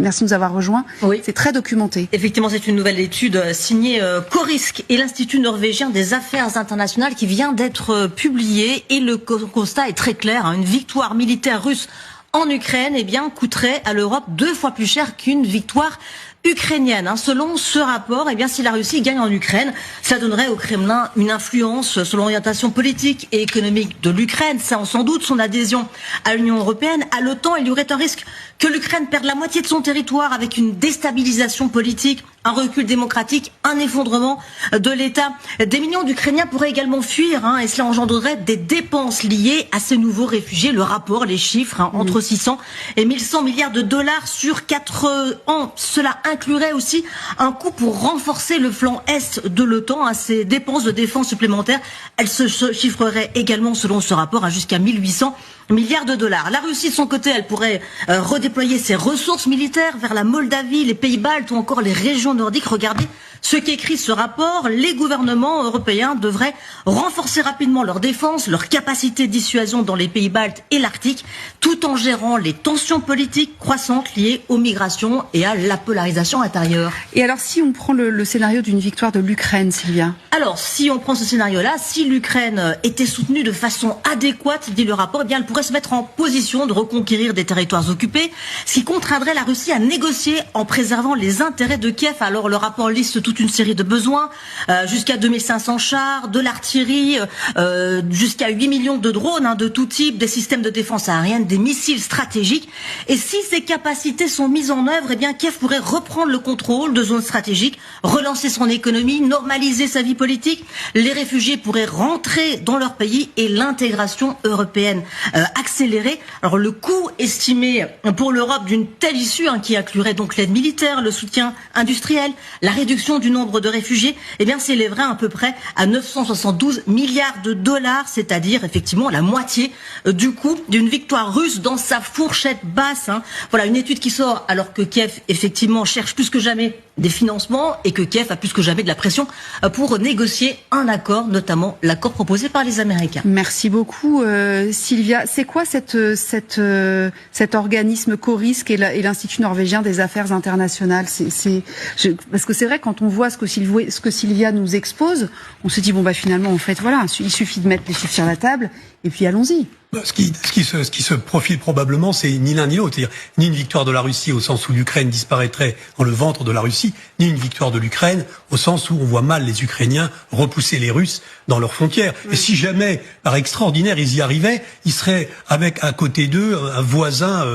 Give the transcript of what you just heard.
Merci de nous avoir rejoints. Oui. C'est très documenté. Effectivement, c'est une nouvelle étude signée Corisk et l'Institut norvégien des affaires internationales qui vient d'être publiée. Et le constat est très clair. Une victoire militaire russe en Ukraine coûterait à l'Europe 2 fois plus cher qu'une victoire ukrainienne. Selon ce rapport, si la Russie gagne en Ukraine, ça donnerait au Kremlin une influence sur l'orientation politique et économique de l'Ukraine, sans doute son adhésion à l'Union européenne, à l'OTAN. Il y aurait un risque que l'Ukraine perde la moitié de son territoire avec une déstabilisation politique, un recul démocratique, un effondrement de l'État. Des millions d'Ukrainiens pourraient également fuir et cela engendrerait des dépenses liées à ces nouveaux réfugiés. Le rapport, les chiffres, entre 600 et 1100 milliards de dollars sur 4 ans. Cela inclurait aussi un coût pour renforcer le flanc est de l'OTAN. Ces dépenses de défense supplémentaires, elles se chiffreraient également, selon ce rapport, jusqu'à 1800 milliards de dollars. La Russie, de son côté, elle pourrait redéployer ses ressources militaires vers la Moldavie, les pays baltes ou encore les régions nordiques. Regardez ce qu'écrit ce rapport. Les gouvernements européens devraient renforcer rapidement leur défense, leur capacité de dissuasion dans les pays baltes et l'Arctique, tout en gérant les tensions politiques croissantes liées aux migrations et à la polarisation intérieure. Et alors, si on prend le scénario d'une victoire de l'Ukraine, Sylvia? Alors, si on prend ce scénario-là, si l'Ukraine était soutenue de façon adéquate, dit le rapport, elle pourrait se mettre en position de reconquérir des territoires occupés, ce qui contraindrait la Russie à négocier en préservant les intérêts de Kiev. Alors, le rapport liste toute une série de besoins, jusqu'à 2500 chars, de l'artillerie, jusqu'à 8 millions de drones de tout type, des systèmes de défense aérienne, des missiles stratégiques. Et si ces capacités sont mises en œuvre, Kiev pourrait reprendre le contrôle de zones stratégiques, relancer son économie, normaliser sa vie politique. Les réfugiés pourraient rentrer dans leur pays et l'intégration européenne accélérée. Alors le coût estimé pour l'Europe d'une telle issue, qui inclurait donc l'aide militaire, le soutien industriel, la réduction du nombre de réfugiés, s'élèverait à peu près à 972 milliards de dollars, c'est-à-dire effectivement la moitié du coût d'une victoire russe dans sa fourchette basse. Voilà une étude qui sort alors que Kiev effectivement cherche plus que jamais des financements et que Kiev a plus que jamais de la pression pour négocier un accord, notamment l'accord proposé par les Américains. Merci beaucoup Sylvia. C'est quoi cet organisme Corisk et l'Institut norvégien des affaires internationales? Parce que c'est vrai, quand on voit ce que Sylvia nous expose, on se dit finalement en fait voilà, il suffit de mettre les chiffres sur la table et puis allons-y. Ce qui se profile probablement, c'est ni l'un ni l'autre. C'est-à-dire, ni une victoire de la Russie au sens où l'Ukraine disparaîtrait dans le ventre de la Russie, ni une victoire de l'Ukraine au sens où on voit mal les Ukrainiens repousser les Russes dans leurs frontières. Et si jamais, par extraordinaire, ils y arrivaient, ils seraient avec à côté d'eux un voisin